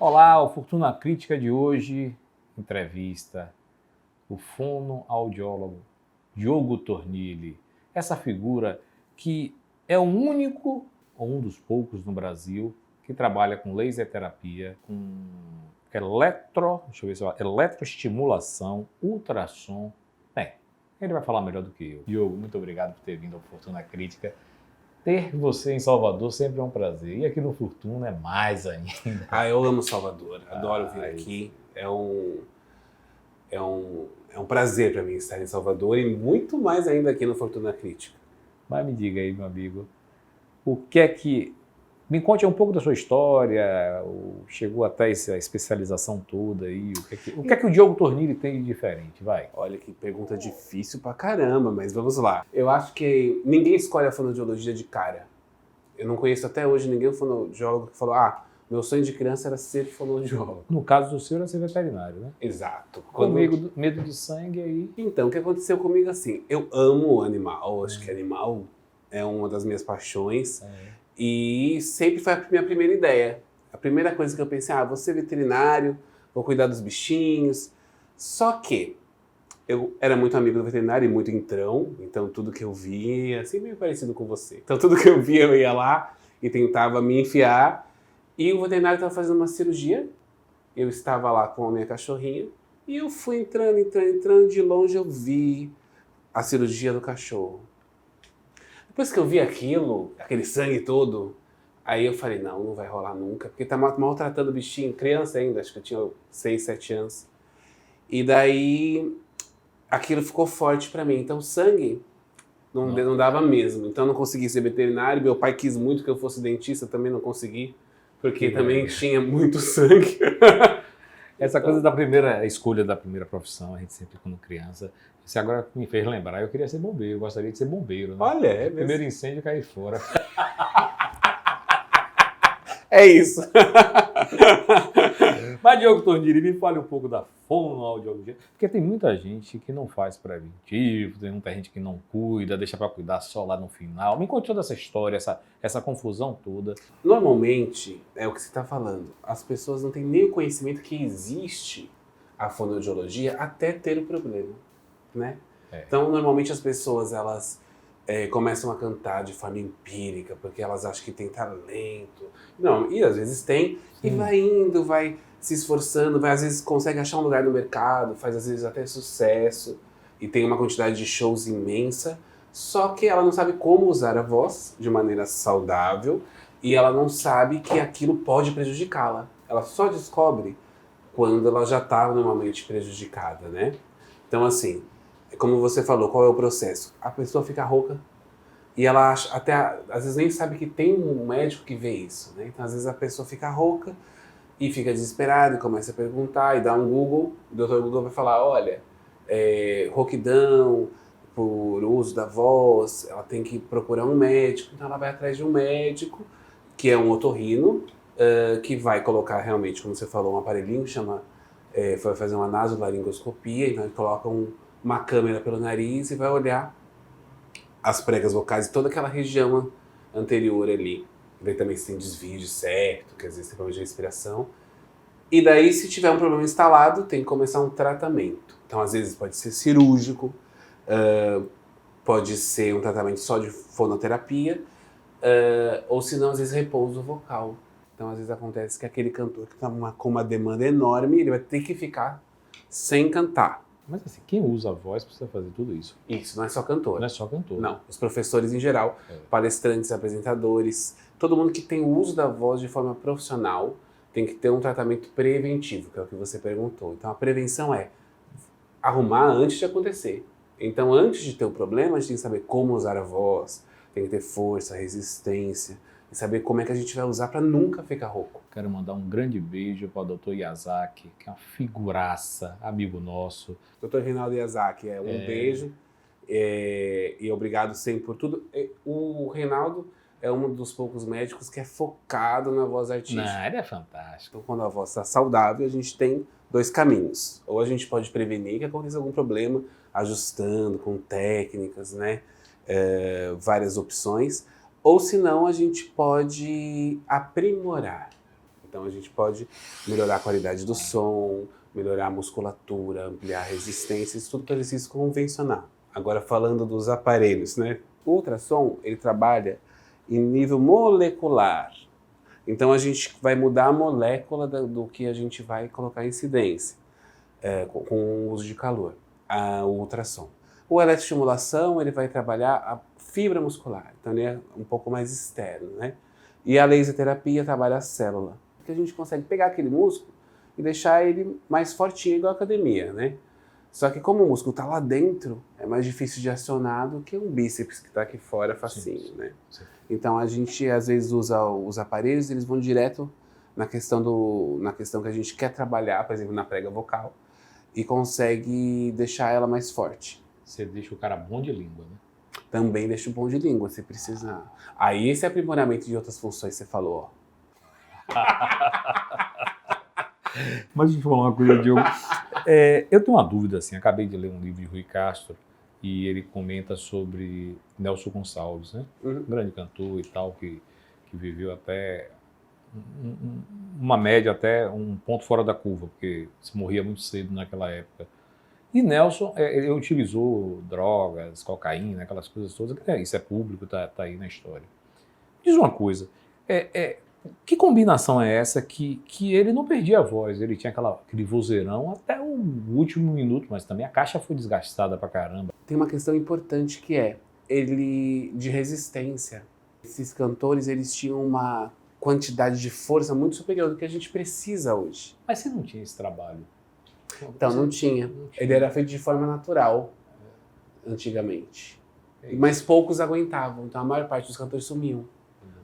Olá, o Fortuna Crítica de hoje, entrevista o fonoaudiólogo Diogo Tornilli. Essa figura que é o único, ou um dos poucos no Brasil, que trabalha com laser terapia, com eletroestimulação, ultrassom. Bem, ele vai falar melhor do que eu. Diogo, muito obrigado por ter vindo ao Fortuna Crítica. Ter você em Salvador sempre é um prazer. E aqui no Fortuna é mais ainda. Eu amo Salvador. Adoro vir aqui. É um prazer para mim estar em Salvador e muito mais ainda aqui no Fortuna Crítica. Mas me diga aí, meu amigo, o que é que... Me conte um pouco da sua história, chegou até essa especialização toda aí, o que é que o Diogo Tornilli tem de diferente, vai? Olha que pergunta difícil pra caramba, mas vamos lá. Eu acho que ninguém escolhe a fonoaudiologia de cara. Eu não conheço até hoje ninguém fonoaudiólogo que falou, meu sonho de criança era ser fonoaudiólogo. No caso do seu, era ser veterinário, né? Exato. Medo de sangue aí. Então, o que aconteceu comigo assim? Eu amo animal, acho que animal é uma das minhas paixões. E sempre foi a minha primeira ideia. A primeira coisa que eu pensei, vou ser veterinário, vou cuidar dos bichinhos. Só que eu era muito amigo do veterinário e muito entrão, então tudo que eu via, assim meio parecido com você. Então tudo que eu via eu ia lá e tentava me enfiar. E o veterinário estava fazendo uma cirurgia, eu estava lá com a minha cachorrinha e eu fui entrando, de longe eu vi a cirurgia do cachorro. Depois que eu vi aquilo, aquele sangue todo, aí eu falei, não vai rolar nunca, porque tá maltratando o bichinho, criança ainda, acho que eu tinha 6, 7 anos. E daí, aquilo ficou forte pra mim. Então, sangue não dava mesmo. Então, eu não consegui ser veterinário. Meu pai quis muito que eu fosse dentista, também não consegui, porque também tinha muito sangue. Essa coisa da primeira escolha da primeira profissão, a gente sempre quando criança, você agora me fez lembrar, eu queria ser bombeiro, eu gostaria de ser bombeiro, né? Olha, é mesmo. Primeiro incêndio, cair fora. É isso. Mas, Diogo Tornilli, me fale um pouco da fonoaudiologia, porque tem muita gente que não faz preventivo, tem muita gente que não cuida, deixa para cuidar só lá no final. Me conte toda essa história, essa confusão toda. Normalmente, é o que você está falando, as pessoas não têm nem o conhecimento que existe a fonoaudiologia até ter o problema, né? Então, normalmente as pessoas, elas começam a cantar de forma empírica, porque elas acham que tem talento. Não, e às vezes tem, e vai indo, vai se esforçando, às vezes consegue achar um lugar no mercado, faz às vezes até sucesso, e tem uma quantidade de shows imensa, só que ela não sabe como usar a voz de maneira saudável, e ela não sabe que aquilo pode prejudicá-la. Ela só descobre quando ela já está normalmente prejudicada, né? Então, assim, como você falou, qual é o processo? A pessoa fica rouca e ela acha, até às vezes nem sabe que tem um médico que vê isso, né? Então, às vezes a pessoa fica rouca e fica desesperada e começa a perguntar e dá um Google. O Dr. Google vai falar, olha, rouquidão por uso da voz, ela tem que procurar um médico. Então, ela vai atrás de um médico, que é um otorrino, que vai colocar realmente, como você falou, um aparelhinho que vai fazer uma nasolaringoscopia, então ele coloca uma câmera pelo nariz e vai olhar as pregas vocais e toda aquela região anterior ali. Vê também se tem desvio de septo, que às vezes tem problema de respiração. E daí, se tiver um problema instalado, tem que começar um tratamento. Então, às vezes pode ser cirúrgico, pode ser um tratamento só de fonoterapia, ou se não, às vezes repouso vocal. Então, às vezes acontece que aquele cantor que está com uma demanda enorme, ele vai ter que ficar sem cantar. Mas assim, quem usa a voz precisa fazer tudo isso. Isso, não é só cantor. Não é só cantor. Não, os professores em geral, palestrantes, apresentadores, todo mundo que tem o uso da voz de forma profissional tem que ter um tratamento preventivo, que é o que você perguntou. Então a prevenção é arrumar antes de acontecer. Então antes de ter o problema, a gente tem que saber como usar a voz, tem que ter força, resistência, e saber como é que a gente vai usar para nunca ficar rouco. Quero mandar um grande beijo para o Dr. Yazaki, que é uma figuraça, amigo nosso. Dr. Reinaldo Yazaki, um beijo e obrigado sempre por tudo. O Reinaldo é um dos poucos médicos que é focado na voz artística. Não, ele é fantástico. Então, quando a voz está saudável, a gente tem 2 caminhos. Ou a gente pode prevenir que aconteça algum problema, ajustando com técnicas, né? Várias opções. Ou, se não, a gente pode aprimorar. Então a gente pode melhorar a qualidade do som, melhorar a musculatura, ampliar a resistência, isso tudo com exercício convencional. Agora falando dos aparelhos, né? O ultrassom, ele trabalha em nível molecular. Então a gente vai mudar a molécula do que a gente vai colocar em incidência com o uso de calor, o ultrassom. O eletroestimulação, ele vai trabalhar a fibra muscular, então ele é um pouco mais externo, né? E a laser terapia trabalha a célula, porque a gente consegue pegar aquele músculo e deixar ele mais fortinho, igual a academia, né? Só que como o músculo está lá dentro, é mais difícil de acionar do que um bíceps que está aqui fora, facinho, né? Sim. Então a gente às vezes usa os aparelhos, eles vão direto na questão que a gente quer trabalhar, por exemplo, na prega vocal, e consegue deixar ela mais forte. Você deixa o cara bom de língua, né? Também deixa o bom de língua, se precisar. Aí esse aprimoramento de outras funções, você falou, ó. Mas deixa eu falar uma coisa, Diogo. Eu tenho uma dúvida, assim, acabei de ler um livro de Rui Castro e ele comenta sobre Nelson Gonçalves, né? Um grande cantor e tal, que viveu até uma média, até um ponto fora da curva, porque se morria muito cedo naquela época. E Nelson, ele utilizou drogas, cocaína, aquelas coisas todas, isso é público, tá aí na história. Diz uma coisa, que combinação é essa que ele não perdia a voz, ele tinha aquele vozeirão até o último minuto, mas também a caixa foi desgastada pra caramba. Tem uma questão importante que ele de resistência. Esses cantores, eles tinham uma quantidade de força muito superior do que a gente precisa hoje. Mas você não tinha esse trabalho? Então, não tinha. Ele era feito de forma natural, antigamente. Mas poucos aguentavam, então a maior parte dos cantores sumiam.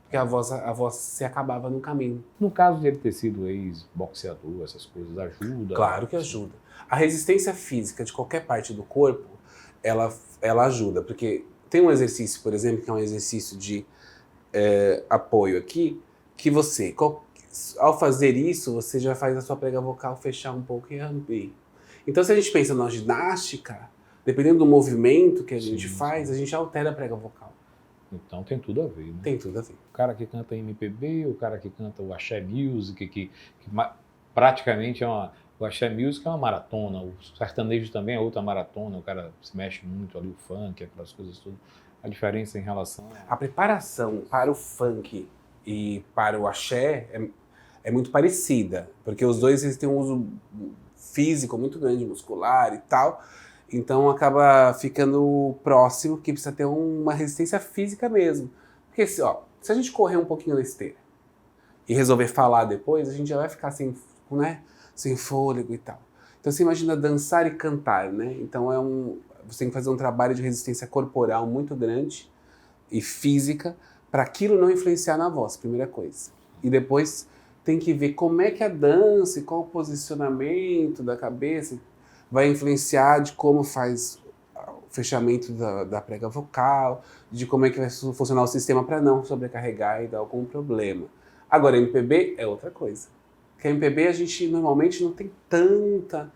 Porque a voz se acabava no caminho. No caso de ele ter sido ex-boxeador, essas coisas, ajuda? Claro que ajuda. A resistência física de qualquer parte do corpo, ela ajuda. Porque tem um exercício, por exemplo, que é um exercício de apoio aqui, que você, ao fazer isso, você já faz a sua prega vocal fechar um pouco e abrir. Então, se a gente pensa na ginástica, dependendo do movimento que a gente faz, a gente altera a prega vocal. Então tem tudo a ver, né? Tem tudo a ver. O cara que canta MPB, o cara que canta o Axé Music, que praticamente o Axé Music é uma maratona, o sertanejo também é outra maratona, o cara se mexe muito ali, o funk, aquelas coisas todas. A diferença em relação... A preparação para o funk e para o axé é muito parecida, porque os dois eles têm um uso físico muito grande, muscular e tal, então acaba ficando próximo, que precisa ter uma resistência física mesmo. Porque se a gente correr um pouquinho na esteira e resolver falar depois, a gente já vai ficar sem fôlego e tal. Então você imagina dançar e cantar, né? Então você tem que fazer um trabalho de resistência corporal muito grande e física para aquilo não influenciar na voz, primeira coisa. E depois tem que ver como é que a dança e qual o posicionamento da cabeça vai influenciar de como faz o fechamento da prega vocal, de como é que vai funcionar o sistema para não sobrecarregar e dar algum problema. Agora, MPB é outra coisa. Porque MPB a gente normalmente não tem tanta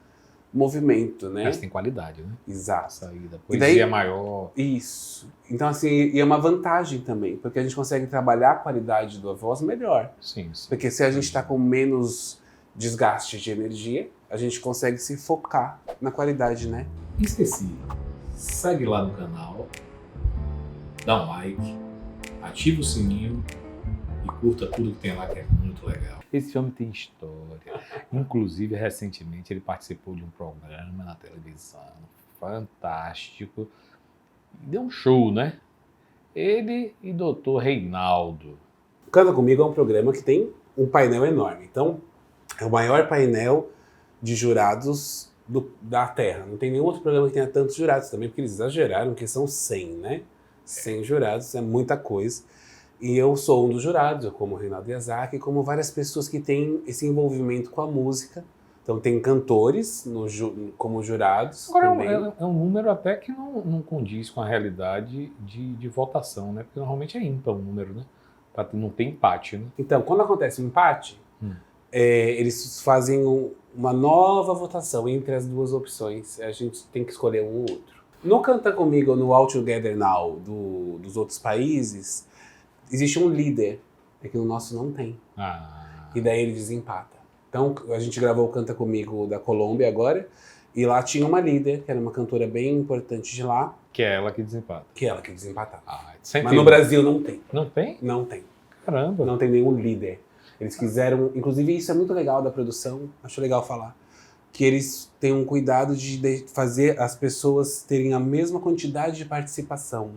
movimento, né? Mas tem qualidade, né? Exato. Saída, poesia maior. Isso. Então, assim, e é uma vantagem também, porque a gente consegue trabalhar a qualidade da voz melhor. Sim. Porque se a gente está com menos desgaste de energia, a gente consegue se focar na qualidade, né? Esqueci. Segue lá no canal, dá um like, ativa o sininho e curta tudo que tem lá, que é muito legal. Esse homem tem história. Inclusive, recentemente, ele participou de um programa na televisão fantástico. Deu um show, né? Ele e Dr. Reinaldo. Canta Comigo é um programa que tem um painel enorme. Então, é o maior painel de jurados da Terra. Não tem nenhum outro programa que tenha tantos jurados também, porque eles exageraram, que são 100, né? 100 jurados, é muita coisa. E eu sou um dos jurados, eu como Reinaldo Yazaki, como várias pessoas que têm esse envolvimento com a música. Então tem cantores como jurados. Agora também. É um número até que não condiz com a realidade de votação, né? Porque normalmente é ímpar o número, né? Não tem empate, né? Então, quando acontece um empate, eles fazem uma nova votação entre as duas opções. A gente tem que escolher um ou outro. No Canta Comigo ou no All Together Now dos outros países, existe um líder, é que no nosso não tem. E daí ele desempata. Então a gente gravou o Canta Comigo da Colômbia agora, e lá tinha uma líder, que era uma cantora bem importante de lá. Que é ela que desempata. Que é ela que desempatava. Mas no Brasil não tem. Não tem? Não tem. Caramba. Não tem nenhum líder. Eles quiseram, inclusive isso é muito legal da produção, acho legal falar, que eles têm um cuidado de fazer as pessoas terem a mesma quantidade de participação,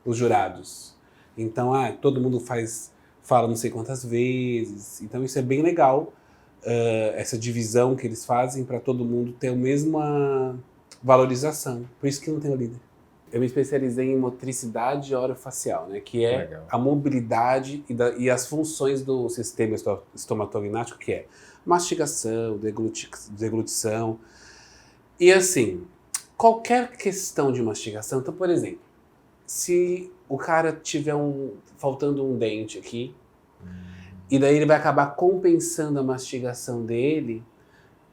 os jurados. Então, todo mundo fala não sei quantas vezes. Então isso é bem legal, essa divisão que eles fazem para todo mundo ter a mesma valorização. Por isso que não tem o líder. Eu me especializei em motricidade orofacial, né, que é Legal. a mobilidade e as funções do sistema estomatognático, que é mastigação, deglutição. E assim, qualquer questão de mastigação, então, por exemplo, se o cara tiver faltando um dente aqui, e daí ele vai acabar compensando a mastigação dele,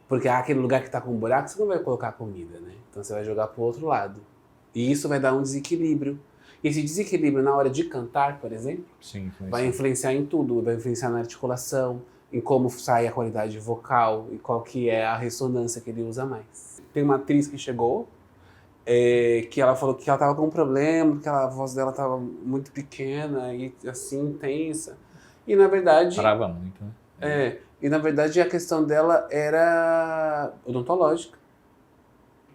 porque aquele lugar que está com um buraco, você não vai colocar comida, né? Então você vai jogar para o outro lado. E isso vai dar um desequilíbrio. E esse desequilíbrio na hora de cantar, por exemplo, Sim, vai influenciar em tudo. Vai influenciar na articulação, em como sai a qualidade vocal e qual que é a ressonância que ele usa mais. Tem uma atriz que chegou, que ela falou que ela estava com um problema, porque a voz dela estava muito pequena e assim, intensa. E na verdade... Trava muito, né? E na verdade a questão dela era odontológica.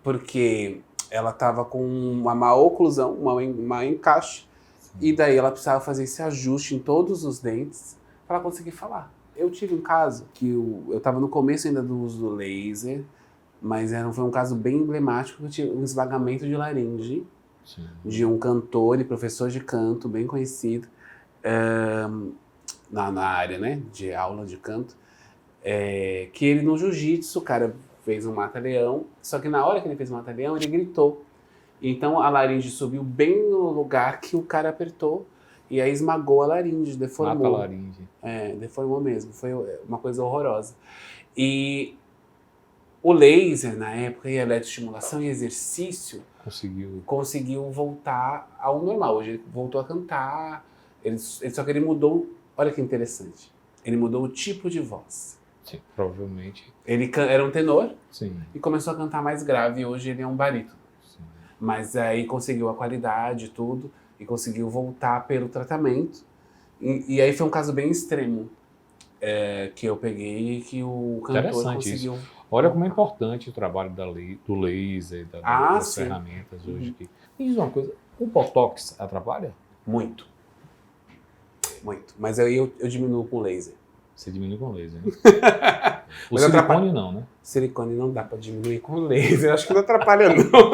Porque ela estava com uma má oclusão, uma encaixe. Sim. E daí ela precisava fazer esse ajuste em todos os dentes para ela conseguir falar. Eu tive um caso que eu estava no começo ainda do uso do laser, mas foi um caso bem emblemático, que eu tive um esvagamento de laringe. Sim. De um cantor e professor de canto bem conhecido na área, né, de aula de canto, que ele no jiu-jitsu, o cara fez um mata-leão, só que na hora que ele fez o mata-leão, ele gritou. Então a laringe subiu bem no lugar que o cara apertou, e aí esmagou a laringe, deformou. Mata a laringe. Deformou mesmo, foi uma coisa horrorosa. E o laser, na época, e a eletroestimulação e exercício, conseguiu voltar ao normal. Hoje ele voltou a cantar, só que ele mudou, olha que interessante, ele mudou o tipo de voz. Sim, provavelmente. Ele era um tenor. Sim. E começou a cantar mais grave, e hoje ele é um barítono. Sim. Mas aí conseguiu a qualidade e tudo, e conseguiu voltar pelo tratamento. E aí foi um caso bem extremo que eu peguei e que o cantor conseguiu... Isso. Olha como é importante o trabalho do laser, das ferramentas hoje. Me diz uma coisa, o Botox atrapalha? Muito. Muito. Mas aí eu diminuo com laser. Você diminui com laser, né? O silicone não, né? Silicone não dá pra diminuir com laser. Acho que não atrapalha, não.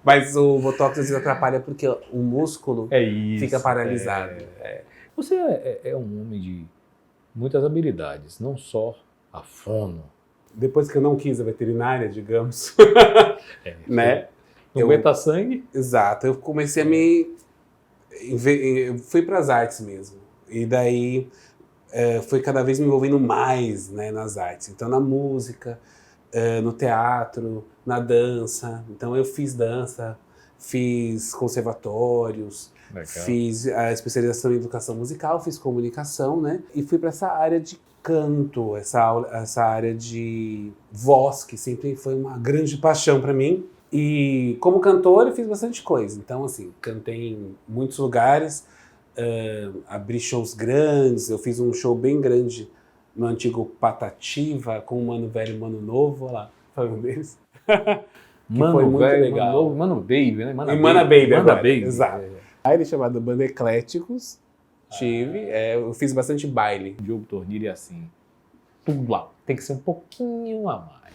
Mas o Botox às vezes atrapalha porque o músculo fica paralisado. Você é um homem de muitas habilidades, não só a fono. Depois que eu não quis a veterinária, digamos, né? Não aguenta sangue? Exato. Eu comecei a eu fui para as artes mesmo. E daí fui cada vez me envolvendo mais, né, nas artes. Então, na música, no teatro, na dança. Então, eu fiz dança, fiz conservatórios, fiz a especialização em educação musical, fiz comunicação, né? E fui para essa área de canto, essa área de voz, que sempre foi uma grande paixão para mim. E como cantor, eu fiz bastante coisa. Então, assim, cantei em muitos lugares, abri shows grandes. Eu fiz um show bem grande no antigo Patativa, com o Mano Velho e o Mano Novo. Olha lá, foi um deles. Mano Velho, Mano Novo, Mano Baby, né? Mana Baby agora. Baby. Exato. Aí ele chamado Banda Ecléticos. Eu fiz bastante baile. Diogo Tornilli é assim, tudo lá. Tem que ser um pouquinho a mais.